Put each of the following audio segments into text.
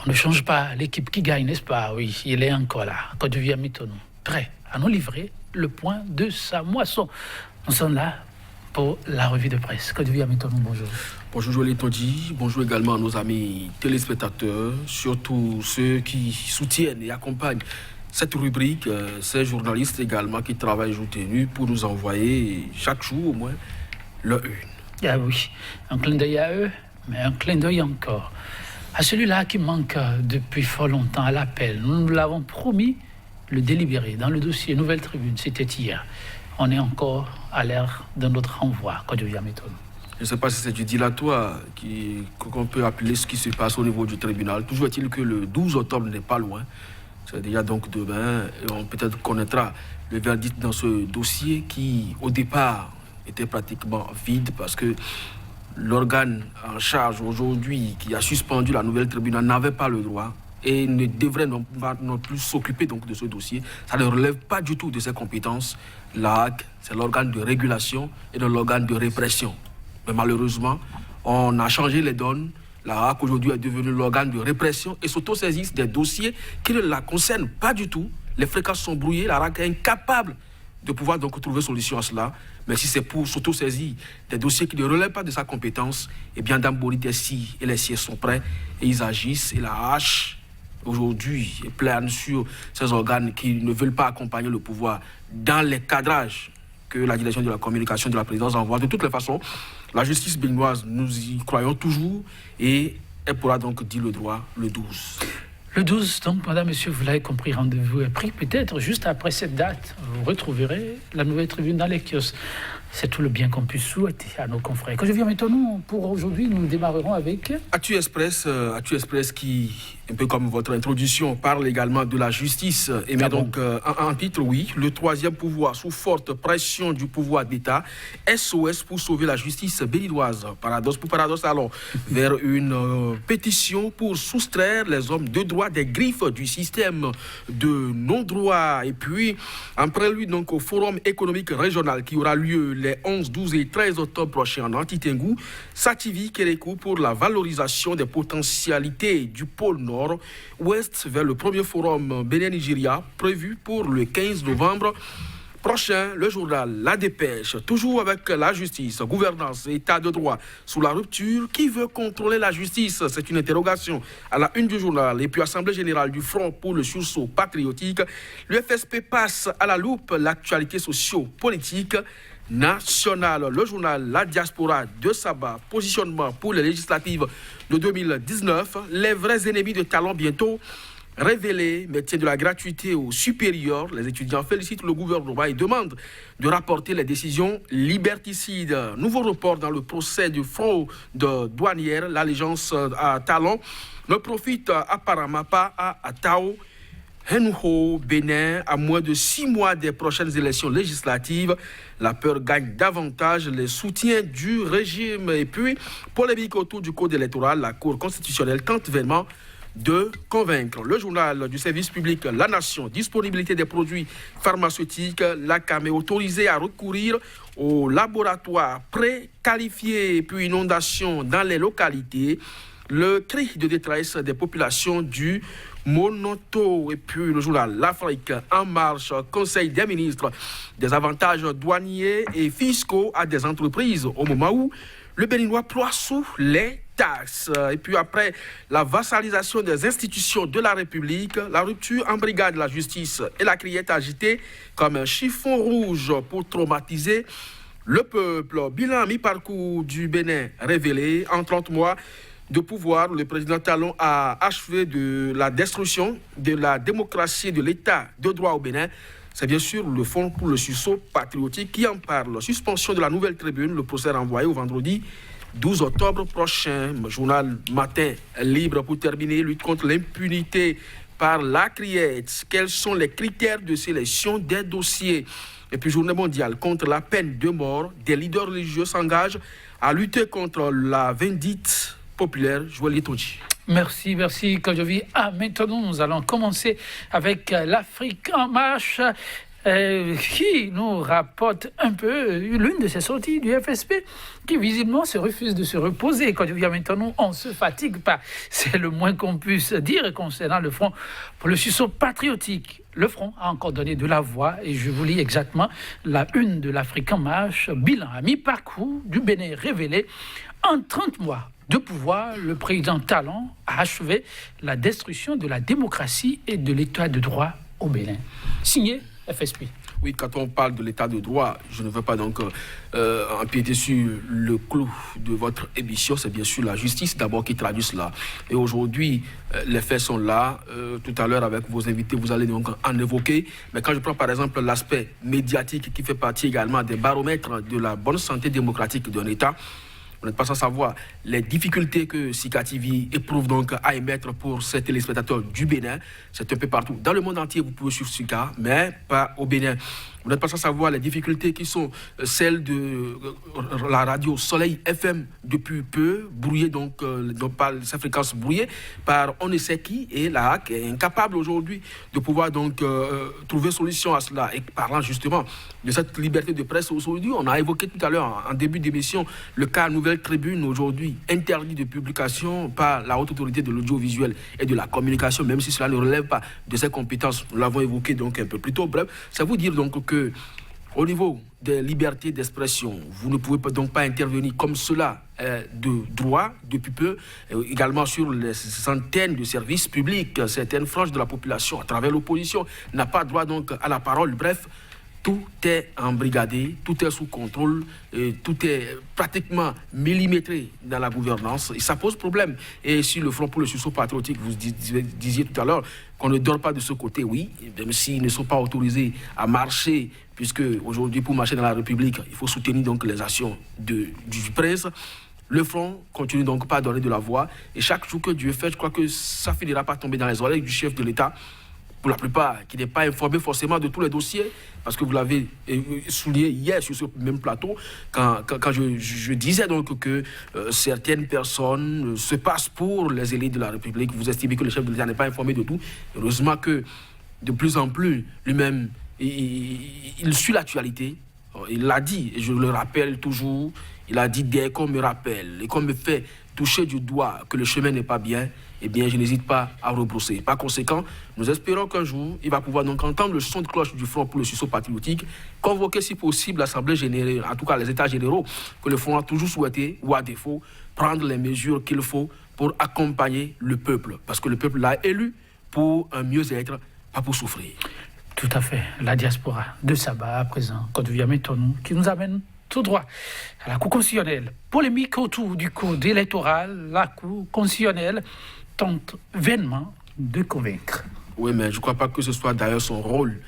On ne change pas l'équipe qui gagne, n'est-ce pas? Oui, il est encore là. Côte d'Ivoire Mitonou, prêt à nous livrer le point de sa moisson. Nous sommes là pour la revue de presse. Côte d'Ivoire Mitonou, bonjour. Bonjour Joël Tondi, bonjour également à nos amis téléspectateurs, surtout ceux qui soutiennent et accompagnent cette rubrique, ces journalistes également qui travaillent jour et nuit pour nous envoyer chaque jour au moins leur une. Ah oui, un clin d'œil à eux, mais un clin d'œil encore à celui-là qui manque depuis fort longtemps à l'appel. Nous l'avons promis, le délibéré dans le dossier Nouvelle Tribune, c'était hier. On est encore à l'ère de notre envoi, Côte d'Ivoire Mitonou. Je ne sais pas si c'est du dilatoire qu'on peut appeler ce qui se passe au niveau du tribunal. Toujours est-il que le 12 octobre n'est pas loin. C'est déjà donc demain. Et on peut-être connaîtra le verdict dans ce dossier qui, au départ, était pratiquement vide parce que l'organe en charge aujourd'hui qui a suspendu la nouvelle tribunal n'avait pas le droit et ne devrait non plus s'occuper donc de ce dossier. Ça ne relève pas du tout de ses compétences. La Hague, c'est l'organe de régulation et de l'organe de répression. Mais malheureusement, on a changé les donnes. La Hague aujourd'hui est devenue l'organe de répression et s'autosaisissent des dossiers qui ne la concernent pas du tout. Les fréquences sont brouillées, la Hague est incapable de pouvoir donc trouver solution à cela. Mais si c'est pour s'autosaisir des dossiers qui ne relèvent pas de sa compétence, eh bien Dambori Tessi et les sièges sont prêts et ils agissent. Et la hache, aujourd'hui, plane sur ces organes qui ne veulent pas accompagner le pouvoir dans les cadrages que la direction de la communication de la présidence envoie. De toutes les façons, la justice béninoise, nous y croyons toujours et elle pourra donc dire le droit le 12. Le 12, donc, madame, monsieur, vous l'avez compris, rendez-vous est pris. Peut-être juste après cette date, vous retrouverez la nouvelle tribune dans les kiosques. C'est tout le bien qu'on puisse souhaiter à nos confrères. Quand je viens maintenant, pour aujourd'hui, nous démarrerons avec... Actu Express qui, un peu comme votre introduction, parle également de la justice. Et met donc un titre, oui, le troisième pouvoir sous forte pression du pouvoir d'État. SOS pour sauver la justice béninoise. Paradoxe pour paradoxe, alors, vers une pétition pour soustraire les hommes de droit des griffes du système de non-droit. Et puis, en prélude donc au forum économique régional qui aura lieu les 11, 12 et 13 octobre prochains en Antitengu, Sativi Kérékou pour la valorisation des potentialités du pôle nord-ouest vers le premier forum Bénin-Nigeria prévu pour le 15 novembre prochain. Le journal La Dépêche, toujours avec la justice, gouvernance et état de droit sous la rupture. Qui veut contrôler la justice? C'est une interrogation à la une du journal. Et puis Assemblée générale du Front pour le sursaut patriotique. L'UFSP passe à la loupe l'actualité socio-politique nationale. Le journal La Diaspora de Saba, positionnement pour les législatives de 2019. Les vrais ennemis de Talon bientôt révélés, maintien de la gratuité au supérieur. Les étudiants félicitent le gouvernement et demandent de rapporter les décisions liberticides. Nouveau report dans le procès du fraude douanière. L'allégeance à Talon ne profite apparemment pas à Tao. Henho, Bénin, à moins de 6 mois des prochaines élections législatives, la peur gagne davantage les soutiens du régime. Et puis, polémique autour du code électoral, la Cour constitutionnelle tente vainement de convaincre. Le journal du service public La Nation, disponibilité des produits pharmaceutiques, la CAM est autorisée à recourir aux laboratoires préqualifiés, puis inondation dans les localités, le cri de détresse des populations du Monoto. Et puis le journal L'Afrique en marche, Conseil des ministres, des avantages douaniers et fiscaux à des entreprises au moment où le Béninois ploie sous les taxes. Et puis après la vassalisation des institutions de la République, la rupture en brigade de la justice et la criette agitée comme un chiffon rouge pour traumatiser le peuple. Bilan mi-parcours du Bénin révélé en 30 mois de pouvoir, le président Talon a achevé de la destruction de la démocratie et de l'état de droit au Bénin. C'est bien sûr le Fonds pour le sursaut patriotique qui en parle. Suspension de la nouvelle tribune, le procès renvoyé au vendredi 12 octobre prochain. Journal Matin libre pour terminer, lutte contre l'impunité par la criette. Quels sont les critères de sélection des dossiers? Et puis journée mondiale contre la peine de mort. Des leaders religieux s'engagent à lutter contre la vindicte populaire. Joël Tondi. Merci, merci, Kodjovi. Maintenant, nous allons commencer avec l'Afrique en marche. qui nous rapporte un peu l'une de ces sorties du FSP, qui visiblement se refuse de se reposer. Quand maintenant on ne se fatigue pas, c'est le moins qu'on puisse dire concernant le Front pour le sursaut patriotique. Le Front a encore donné de la voix, et je vous lis exactement la une de l'Afrique en marche. Bilan à mi-parcours du Bénin révélé. En 30 mois de pouvoir, le président Talon a achevé la destruction de la démocratie et de l'état de droit au Bénin. Signé FSP. Oui, quand on parle de l'état de droit, je ne veux pas donc empiéter sur le clou de votre émission. C'est bien sûr la justice d'abord qui traduit cela. Et aujourd'hui, les faits sont là. Tout à l'heure, avec vos invités, vous allez donc en évoquer. Mais quand je prends par exemple l'aspect médiatique qui fait partie également des baromètres de la bonne santé démocratique d'un État, vous n'êtes pas sans savoir les difficultés que Sika TV éprouve donc à émettre pour ses téléspectateurs du Bénin. C'est un peu partout. Dans le monde entier, vous pouvez suivre Sika, mais pas au Bénin. Vous n'êtes pas sans savoir les difficultés qui sont celles de la radio Soleil FM depuis peu, brouillée donc par sa fréquence brouillée par on ne sait qui, et la HAC est incapable aujourd'hui de pouvoir donc trouver solution à cela. Et parlant justement de cette liberté de presse aujourd'hui, on a évoqué tout à l'heure en début d'émission le cas Nouvelle Tribune aujourd'hui interdit de publication par la haute autorité de l'audiovisuel et de la communication, même si cela ne relève pas de ses compétences. Nous l'avons évoqué donc un peu plus tôt. Bref, ça veut dire donc que au niveau des libertés d'expression, vous ne pouvez donc pas intervenir comme cela de droit depuis peu, également sur les centaines de services publics. Certaines franges de la population, à travers l'opposition, n'a pas droit donc à la parole. Bref, tout est embrigadé, tout est sous contrôle, tout est pratiquement millimétré dans la gouvernance et ça pose problème. Et sur le Front pour le sursaut patriotique, vous disiez tout à l'heure qu'on ne dort pas de ce côté, oui, même s'ils ne sont pas autorisés à marcher, puisque aujourd'hui pour marcher dans la République, il faut soutenir donc les actions du prince. Le Front continue donc pas à donner de la voix et chaque jour que Dieu fait, je crois que ça finira par tomber dans les oreilles du chef de l'État, pour la plupart, qui n'est pas informé forcément de tous les dossiers, parce que vous l'avez souligné hier sur ce même plateau, quand je disais donc que certaines personnes se passent pour les élites de la République. Vous estimez que le chef de l'État n'est pas informé de tout. Heureusement que de plus en plus, lui-même, il suit l'actualité. Il l'a dit, et je le rappelle toujours, il a dit dès qu'on me rappelle et qu'on me fait toucher du doigt que le chemin n'est pas bien, eh bien, je n'hésite pas à rebrousser. Par conséquent, nous espérons qu'un jour, il va pouvoir donc entendre le son de cloche du Front pour le sursaut patriotique, convoquer si possible l'Assemblée générale, en tout cas les États généraux, que le Front a toujours souhaité, ou à défaut, prendre les mesures qu'il faut pour accompagner le peuple. Parce que le peuple l'a élu pour un mieux-être, pas pour souffrir. Tout à fait. La diaspora de Saba, à présent, Kodouyame-Tonou, qui nous amène tout droit à la Cour constitutionnelle. Polémique autour du code électoral, la Cour constitutionnelle tente vainement de convaincre. Oui, mais je ne crois pas que ce soit d'ailleurs son rôle,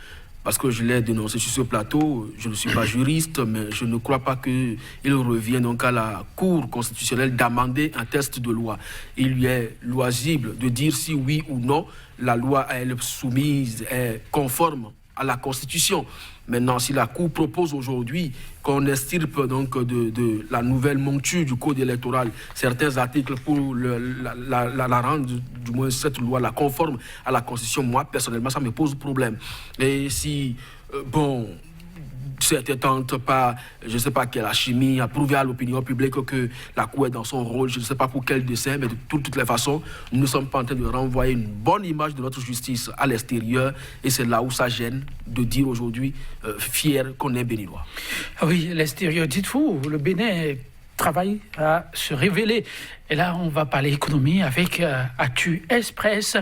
parce que je l'ai dénoncé sur ce plateau. Je ne suis pas juriste, mais je ne crois pas qu'il revient donc à la Cour constitutionnelle d'amender un texte de loi. Il lui est loisible de dire si oui ou non la loi à elle soumise est conforme à la Constitution. Maintenant, si la Cour propose aujourd'hui qu'on extirpe donc de la nouvelle monture du Code électoral certains articles pour la rendre, du moins cette loi la conforme à la Constitution, moi, personnellement, ça me pose problème. Et si, certains tentent pas, je ne sais pas quelle chimie, à prouver à l'opinion publique que la Cour est dans son rôle, je ne sais pas pour quel dessein, mais de toutes les façons, nous ne sommes pas en train de renvoyer une bonne image de notre justice à l'extérieur, et c'est là où ça gêne de dire aujourd'hui, fier qu'on est béninois. Oui, l'extérieur, dites-vous, le Bénin travaille à se révéler. Et là, on va parler économie avec Actu Express.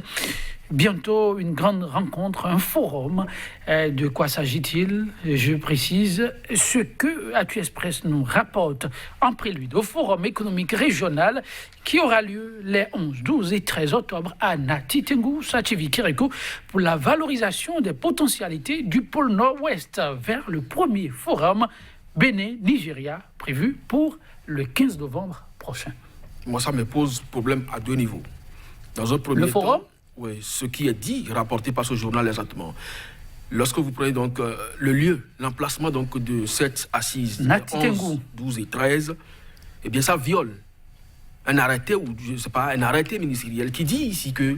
Bientôt, une grande rencontre, un forum. De quoi s'agit-il? Je précise ce que Actu Express nous rapporte en prélude au forum économique régional qui aura lieu les 11, 12 et 13 octobre à Nati Tengu, Sachivi Kireko pour la valorisation des potentialités du pôle nord-ouest vers le premier forum Bénin-Nigeria prévu pour le 15 novembre prochain. Moi, ça me pose problème à deux niveaux. Dans un premier le forum temps, oui, ce qui est dit, rapporté par ce journal exactement. Lorsque vous prenez donc le lieu, l'emplacement donc de cette assise, 11, 12 et 13, eh bien ça viole un arrêté, ou je ne sais pas, un arrêté ministériel qui dit ici que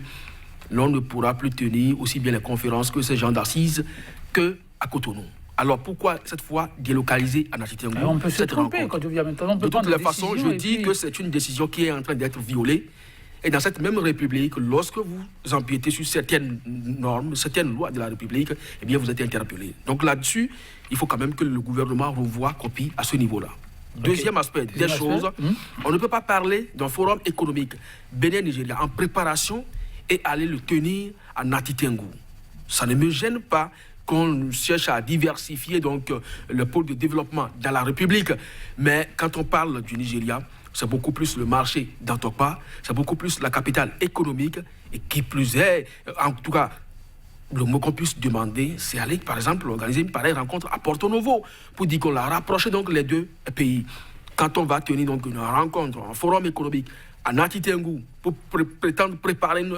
l'on ne pourra plus tenir aussi bien les conférences que ces gens d'assises que à Cotonou. Alors pourquoi cette fois délocaliser à Natitengou? On peut se tromper quand on vient maintenant. De toutes les façons, je dis que c'est une décision qui est en train d'être violée. Et dans cette même République, lorsque vous empiétez sur certaines normes, certaines lois de la République, eh bien vous êtes interpellé. Donc là-dessus, il faut quand même que le gouvernement revoie copie à ce niveau-là. Deuxième aspect des choses, on ne peut pas parler d'un forum économique Bénin-Nigeria en préparation et aller le tenir à Natitengou. Ça ne me gêne pas qu'on cherche à diversifier donc le pôle de développement dans la République. Mais quand on parle du Nigeria, c'est beaucoup plus le marché d'Antokpa, c'est beaucoup plus la capitale économique, et qui plus est, en tout cas, le mot qu'on puisse demander, c'est aller, par exemple, organiser une pareille rencontre à Porto Novo, pour dire qu'on a rapproché donc les deux pays. Quand on va tenir donc une rencontre, un forum économique, à Natitengou, pour prétendre préparer une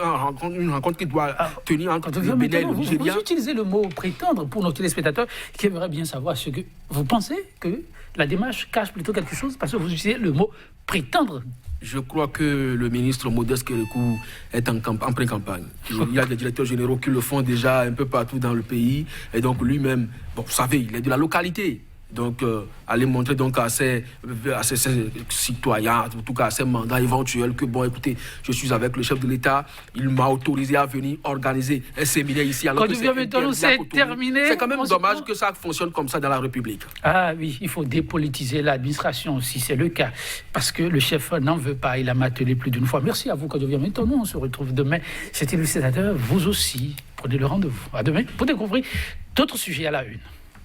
rencontre qui doit tenir entre le Bénin et le Nigeria. Vous utilisez le mot prétendre pour nos téléspectateurs qui aimeraient bien savoir ce que vous pensez que la démarche cache plutôt quelque chose parce que vous utilisez le mot prétendre. Je crois que le ministre Modeste Kérékou est en pré-campagne. Il y a des directeurs généraux qui le font déjà un peu partout dans le pays. Et donc lui-même, bon, vous savez, il est de la localité. Donc, aller montrer donc à ses citoyens, en tout cas à ses mandats éventuels, que bon, écoutez, je suis avec le chef de l'État, il m'a autorisé à venir organiser un séminaire ici. Alors quand tu viens maintenant, c'est terminé. C'est quand même dommage que ça fonctionne comme ça dans la République. Ah oui, il faut dépolitiser l'administration si c'est le cas, parce que le chef n'en veut pas, il a martelé plus d'une fois. Merci à vous quand je viens maintenant, on se retrouve demain. C'était le sénateur, vous aussi, prenez le rendez-vous. À demain pour découvrir d'autres sujets à la une.